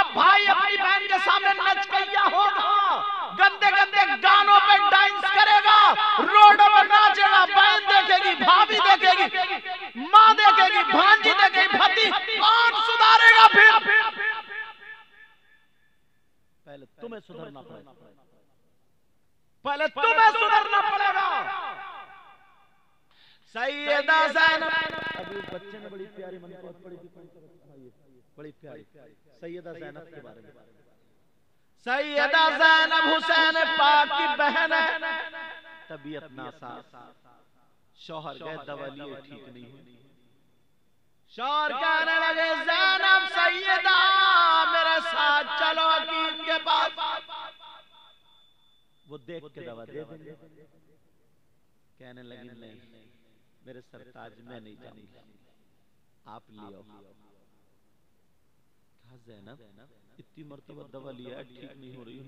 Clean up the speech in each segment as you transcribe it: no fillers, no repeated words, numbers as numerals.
जब भाई अपनी बहन के सामने नचकैया होगा, गंदे गंदे गानों पे डांस करेगा, रोडों पर नाचेगा, बहन देखेगी, भाभी देखेगी, माँ देखेगी, भांजी देखेगी, भती, कौन सुधारेगा फिर? पहले तुम्हें सुधरना पड़ेगा, पहले तुम्हें सुधरना पड़ेगा। सैयदा ज़ैनब, अभी बच्चे ने बड़ी प्यारी मनक़ूत पढ़ी थी, बड़ी प्यारी सैयदा ज़ैनब के बारे में। सैयदा ज़ैनब हुसैन पाक की बहन है, तबीयत नासाज, शौहर गए दवा लिए, ठीक नहीं हुई। शौहर कहने लगे, ज़ैनब सैयदा मेरे साथ चलो हकीम के पास, वो देख के दवा दे देंगे। कहने लगी, नहीं मेरे सरताज में नहीं जाऊंगी, आप लियो। कहा, ज़ैनब इतनी मर्तबा दवा लिया, ठीक नहीं हो रही,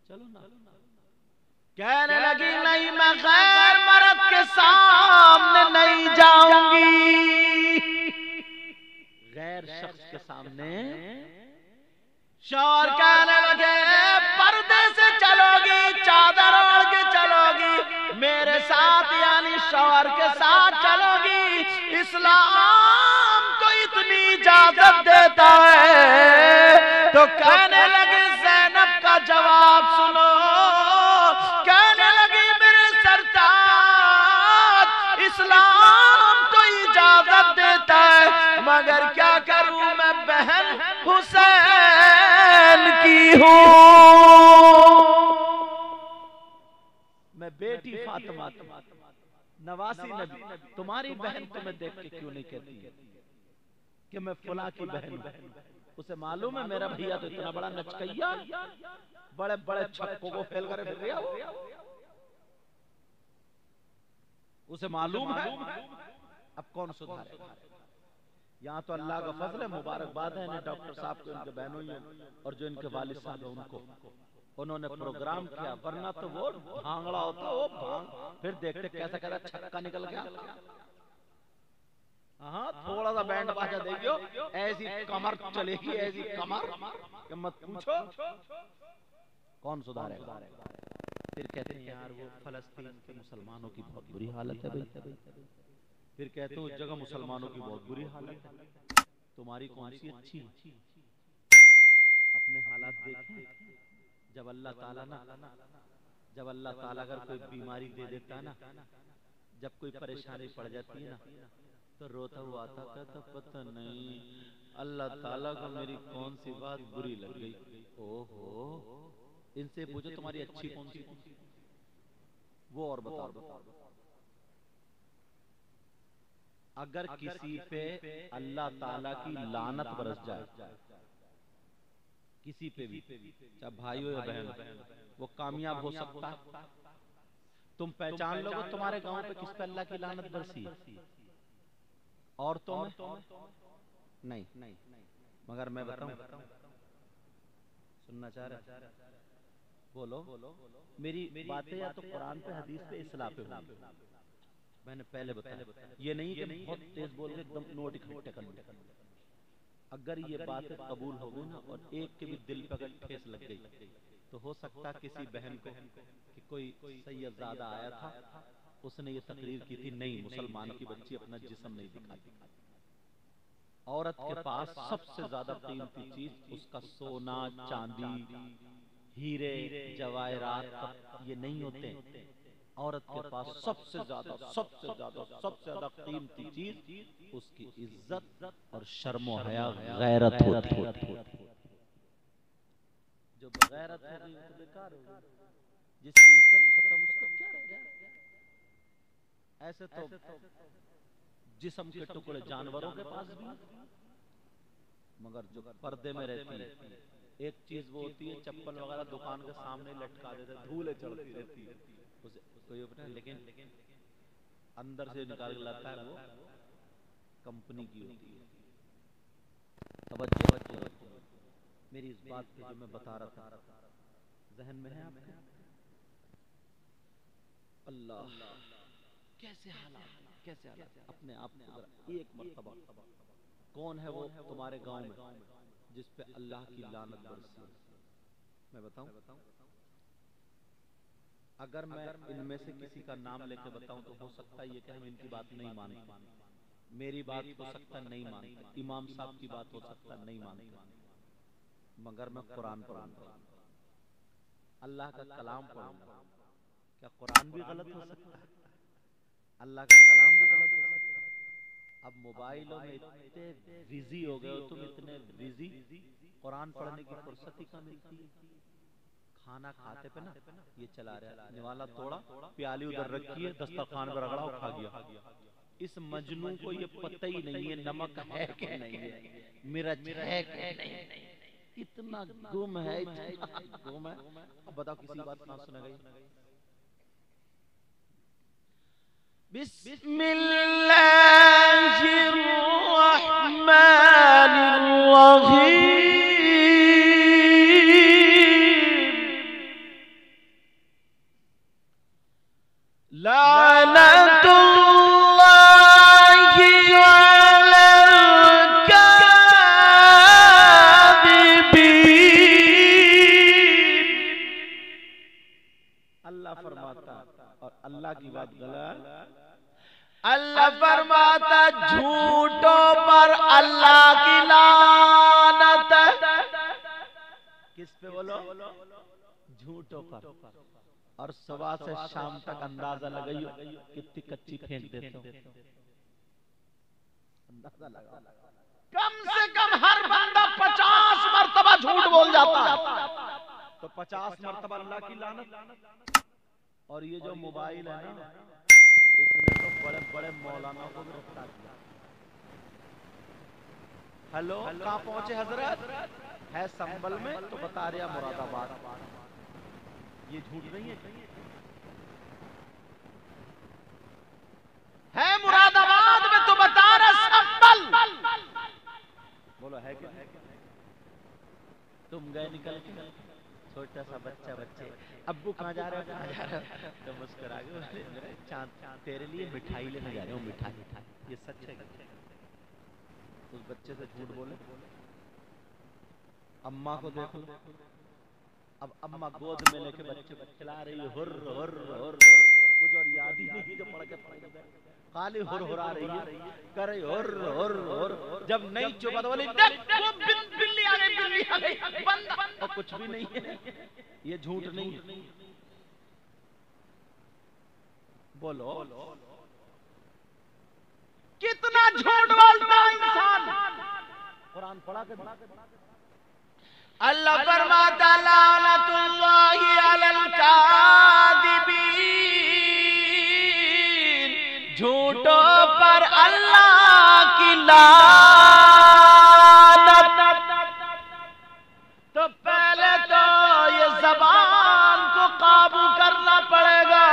चलो ना। कहने लगी, नहीं मैं गैर मर्द के सामने नहीं जाऊंगी, गैर शख्स के सामने। शौहर कहने लगे, पर्दे से चलोगी, चादर ओढ़ के चलोगी, मेरे साथ यानी शौहर के साथ चलोगी, इस्लाम तो इतनी इजाजत देता है। तो कहने लगे, ज़ैनब का जवाब सुनो। कहने लगी, मेरे सरताज इस्लाम तो इजाजत देता है, मगर क्या करूं मैं बहन हुसैन की हूं, मैं बेटी फातिमा नवासी नबी, तुम्हारी बहन तुम्हें देख के क्यों नहीं कहती है कि मैं फुला की बहन हूं? उसे मालूम है मेरा भैया तो इतना बड़ा नचकैया, बड़े बड़े छक्कों को फेल कर फिर रहा हो, उसे मालूम है। अब कौन सुधारेगा? यहाँ तो अल्लाह का फजल है, मुबारकबाद है इन्हें डॉक्टर साहब को, इनके बहनों और जो इनके वालिद साहब है उनको, उन्होंने प्रोग्राम किया, वरना तो वो भांगड़ा होता, वो भांग फिर देखते कैसा कैसा छक्का निकल गया। हाँ थोड़ा सा बैंड बाजा देखियो, ऐसी कमर चलेगी, ऐसी कमर कि मत पूछो। कौन सुधारेगा? फिर कहते हैं यार वो फलस्तीन के मुसलमानों की बहुत बुरी हालत है भाई, फिर कहते हैं उस जगह मुसलमानों की बहुत बुरी हालत है, तुम्हारी कौन सी अच्छी? अपने हालात देखें। जब अल्लाह ताला अगर कोई बीमारी दे देता है ना, जब कोई परेशानी पड़ जाती है ना, तो रोता हुआ आता, कहता पता नहीं अल्लाह ताला को मेरी कौन सी बात बुरी लग गई। ओहो, इनसे पूछो तुम्हारी अच्छी कौन सी, वो और बताओ। अगर किसी पे अल्लाह ताला की लानत बरस जाए, किसी पे भी, चाहे भाई हो या बहन, वो कामयाब हो सकता है। तुम पहचान लोगे तुम्हारे गांव पे किस पे अल्लाह की लानत बरसी? औरतों में नहीं, मगर मैं बताऊं, सुनना चाह रहे? बोलो। मेरी बातें या तो कुरान पे, हदीस पे, इस्लाह पे होंगी। मैंने पहले बताया, ये नहीं कि बहुत तेज बोल के एकदम नोट इकट्ठे कर ले। अगर ये बातें कबूल हो गई ना, और एक के भी दिल पे अगर ठेस लग गई, तो हो सकता किसी बहन को कि कोई सैयदजादा आया था, उसने ये तकरीर की थी, नहीं मुसलमानों की बच्ची अपना जिस्म नहीं दिखाती। औरत के पास सबसे ज्यादा कीमती चीज उसका सोना, चांदी, हीरे, जवाहरात ये नहीं होते। औरत के पास सबसे ज्यादा कीमती चीज उसकी इज्जत और शर्म हया, गैरत होती है। जो बगैरत होगी वो तो बेकार होगी, जिसकी इज्जत खत्म उसका क्या रहेगा? ऐसे तो जिस्म के टुकड़े जानवरों के पास भी, मगर जो पर्दे में रहती है, एक चीज वो होती है चप्पल वगैरह दुकान के सामने लटका देते, धूले चढ़ती रहती है उसे कोई अपना, लेकिन अंदर से निकाल के लाता है वो कंपनी की होती है। तवज्जो मेरी इस बात पे जो मैं बता रहा था, जहन में है आपके? अल्लाह कैसे हालात अपने आप को एक मर्तबा, कौन है वो तुम्हारे गांव में जिस पे अल्लाह की लानत बरसी। मैं बताऊं, अगर मैं इनमें से किसी का नाम लेके बताऊं तो हो सकता है ये कि हम इनकी बात नहीं मानते, मेरी बात हो सकता है नहीं मानते, इमाम साहब की बात हो सकता है नहीं मानते, मगर मैं कुरान पढ़ूंगा, अल्लाह का कलाम पढ़ूंगा। क्या कुरान भी गलत हो सकता है? अल्लाह का कलाम भी गलत हो सकता है? अब मोबाइलों में इतने बिजी हो गए हो तुम, इतने बिजी, कुरान पढ़ने की फुर्सत ही कहाँ मिलती है। खाना खाते पे ना ये चला रहा है, निवाला तोड़ा, प्याली उधर रखी है, दस्तरखान पे रगड़ा खा गया। इस मजनू को ये पता ही नहीं है नमक है कि नहीं है, मिर्च है कि नहीं, इतना गुम है, इतना गुम है। अब बताओ किसी बात कहाँ सुनेगा? बिस्मिल्लाहिर्रहमानिर्रहीम। लानतुल्लाहि अलल काज़िबीन। अल्लाह फरमाता, और अल्लाह की बात गलत, अल्लाह फरमाता झूठों पर अल्लाह की लानत। किस पे बोलो? झूठों पर। और सुबह से शाम तक अंदाजा लगाइयो कितनी कच्ची फेंक देते हो, अंदाजा लगाओ। कम से कम हर बंदा 50 मरतबा झूठ बोल जाता है, तो 50 मरतबा अल्लाह की लानत। और ये जो मोबाइल है ना, इसने तो बड़े बड़े मौलाना को गिरफ्तार किया। हेलो, कहाँ पहुंचे हजरत? है संबल में तो बता रहा मुरादाबाद। ये झूठ नहीं है, है मुरादाबाद में तो बता रहा संबल। बोलो है क्या? तुम गए निकल के, छोटा सा बच्चा, बच्चे अब्बू कहाँ जा रहे हो, कहाँ जा रहे हो, तो मुस्कुरा के मेरे चांद तेरे लिए मिठाई लेने जा रहे हो, मिठाई। ये सच है? उस बच्चे से झूठ बोले। अम्मा को देखो, अब अम्मा गोद में लेके बच्चे को खिला रही है, हुर हुर हुर, कुछ और याद ही नहीं जो पढ़ के खाली हुर हुरा रही है, करे हुर हुर हुर। जब नहीं चुपा तो बोली बिल्ली आ गई, बिल्ली आ गई, बंद। और कुछ भी नहीं है, ये झूठ नहीं है। बोलो कितना झूठ बोलता इंसान। कुरान पढ़ा के अल्लाह फरमाता लानतुल्लाहि अलल काज़िबीन, झूठों पर अल्लाह की लानत। तो पहले तो ये ज़बान को काबू करना पड़ेगा,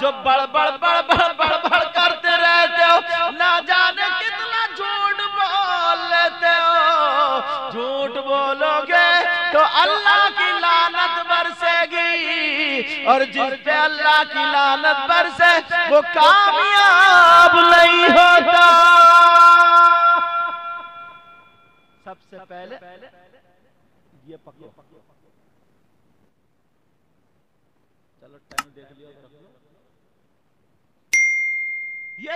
जो बड़बड़ बड़बड़ बड़बड़ करते रहते हो, ना जाने कितना झूठ बोल लेते हो। झूठ बोलोगे तो अल्लाह की लानत बरसेगी, और जिस पे अल्लाह की लानत बरसे वो कामयाब नहीं होता। सबसे पहले ये पकड़ो, चलो टाइम देख लियो, रख लो। ये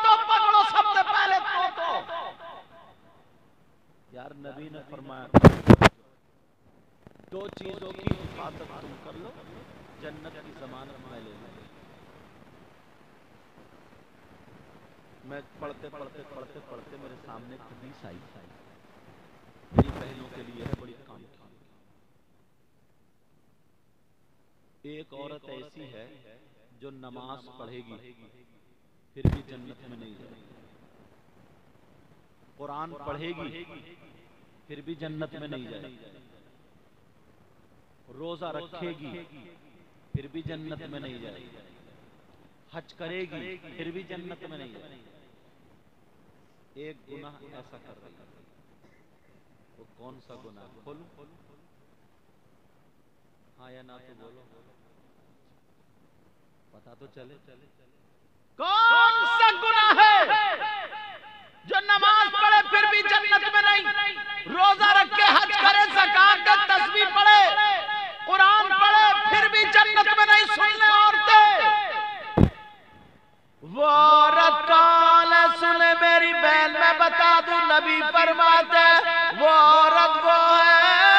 तो पकड़ो सबसे पहले तो। यार नबी ने फरमाया दो चीजों की हिफाजत तुम कर लो, जन्नत की जमानत मैं ले लूं। मैं पढ़ते पढ़ते पढ़ते पढ़ते मेरे सामने हदीस आई, मेरी बहनों के लिए है बड़ी काम की। एक औरत ऐसी है जो नमाज पढ़ेगी फिर भी जन्नत में नहीं जाएगी, कुरान पढ़ेगी फिर भी जन्नत में नहीं जाएगी, रोजा रखेगी फिर भी जन्नत में नहीं जाएगी, हज करेगी फिर भी जन्नत में नहीं जाएगी। एक गुनाह ऐसा कर रही है, वो कौन सा गुनाह? खोलो, हाँ या ना तो बोलो, पता तो चले। कौन सा गुनाह है जो नमाज पढ़े फिर भी जन्नत में नहीं, रोजा नबी फरमाते वो औरत वो है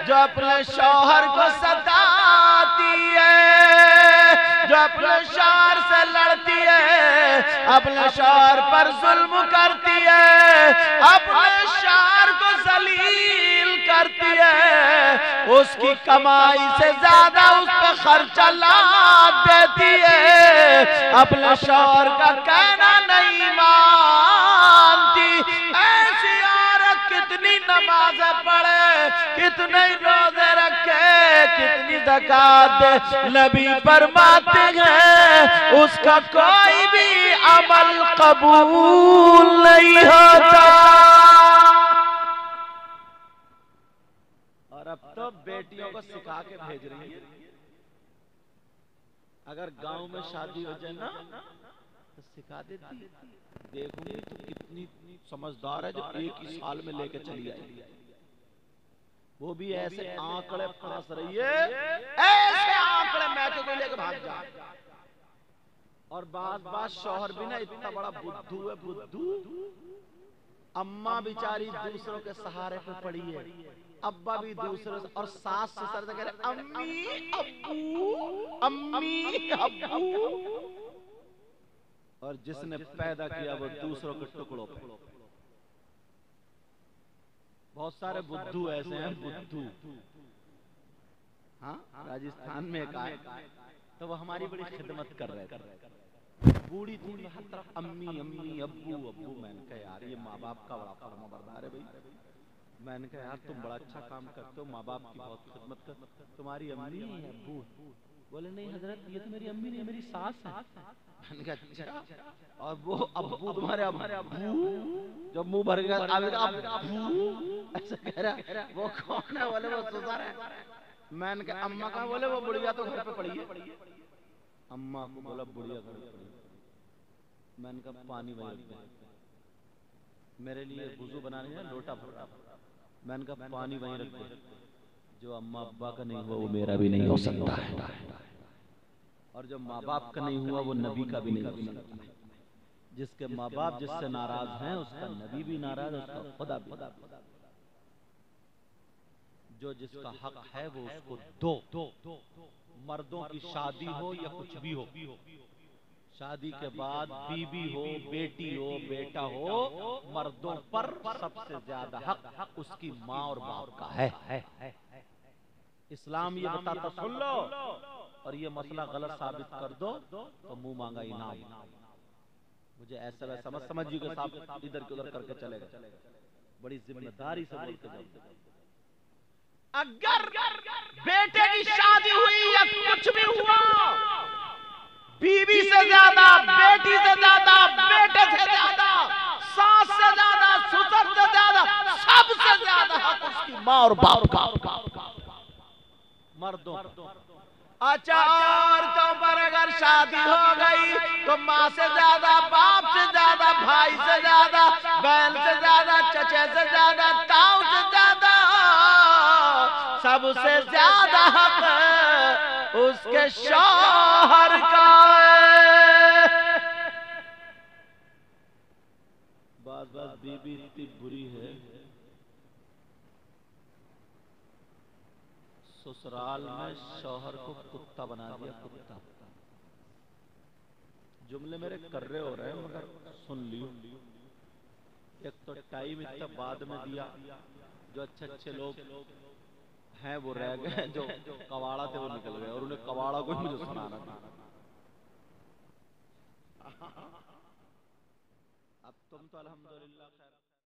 जो अपने शौहर को सताती है, जो अपने शौहर से लड़ती है, अपने शौहर पर जुल्म करती है, अपने शौहर को जलील करती है, उसकी कमाई से ज्यादा उस पर खर्चा लाद देती है, अपने शौहर का कहना नहीं मानती। ऐसी औरत कितनी नमाज़ें पढ़े, कितने रोजे रखे, कितनी ज़कात दे, नबी फरमाते हैं उसका कोई भी अमल कबूल नहीं होता। और अब तो बेटियों को सिखा के भेज रही है, अगर गांव में शादी हो जाए ना तो सिखा देती। देखूंगी तो कितनी समझदार है जो एक ही साल में लेके चली आई, वो भी ऐसे आंकड़े फांस रही है, ऐसे आंकड़े मैके को लेके भाग जा। और बात शौहर भी ना इतना बड़ा बुद्धू है, बुद्धू। अम्मा बेचारी दूसरों के सहारे पे पड़ी है, अब्बा भी दूसरों से, और सास ससुर से कह रहे अम्मी अब्बू, अम्मी अब्बू। और जिसने पैदा किया वो दूसरों के टुकड़ों पे। बहुत सारे बुद्धू ऐसे हैं, बुद्धू। हाँ, राजस्थान में एक आए तो वो हमारी बड़ी खिदमत कर रहे थे, बूढ़ी थी, हर तरफ अम्मी अम्मी अब्बू अब्बू। मैंने कहा यार ये माँ बाप का बड़ा फर्मा बरदार है भाई। मैंने कहा यार तुम बड़ा अच्छा काम करते हो, माँ बाप की बहुत खिदमत कर, तुम्हारी अम्मी अब्बू? बोले नहीं हजरत ये तो मेरी अम्मी नहीं, मेरी सास है। मैंने कहा अच्छा, और वो अब्बू तुम्हारे अब्बू? जब मुंह भर गया अब्बू ऐसा कह रहा, वो कौन है? बोले वो ससुर है। मैंने कहा अम्मा कहाँ? बोले वो बुढ़िया तो घर पे पड़ी है। अम्मा को बोला बुढ़िया घर पे पड़ी। मैंने कहा पानी वहीं रख दे, मेरे लिए वुजू बनाने है लोटा भरा। मैंने कहा पानी वहीं रख दे, जो अम्मा अब्बा का नहीं हुआ वो मेरा भी नहीं हो सकता है, और जो माँ बाप का नहीं हुआ वो नबी का भी नहीं हो सकता है। जिसके माँ बाप जिससे नाराज हैं उसका नबी भी नाराज, उसका खुदा भी। जो जिसका हक है वो उसको दो। मर्दों की शादी हो या कुछ भी हो, शादी के बाद बीबी हो, बेटी हो, बेटा हो, मर्दों पर सबसे ज्यादा हक उसकी माँ और बाप का है। इस्लाम ये बताता, सुन लो, और ये मसला गलत साबित कर दो तो मुंह मांगा इनाम। मुझे ऐसा वैसा मत समझिए कि साहब इधर के उधर करके चलेगा, बड़ी जिम्मेदारी से बोलते जाओ। अगर बेटे की शादी हुई या कुछ भी हुआ, बीवी से ज्यादा, बेटी से ज्यादा, बेटे से ज्यादा, सास से ज्यादा, ससुर से ज्यादा, सबसे ज्यादा हक उसकी माँ और बाप का। मर्दों। अच्छा, औरतों पर अगर शादी हो गई तो माँ से ज्यादा, बाप से ज्यादा, भाई से ज्यादा, बहन से ज्यादा, चचे से ज्यादा, ताऊ से ज्यादा, सबसे ज्यादा हक उसके शौहर का है। बात बीबी इतनी बुरी है, ससुराल में शौहर को कुत्ता बना दिया, कुत्ता। जुमले मेरे कर्रे हो रहे हैं मगर सुन लियो। एक तो टाइम इतना बाद में दिया, जो अच्छे लोग हैं वो रह गए, जो कवाड़ा थे वो निकल गए, और उन्हें कवाड़ा को मुझे सुनाना था। अब तुम तो अल्हम्दुलिल्लाह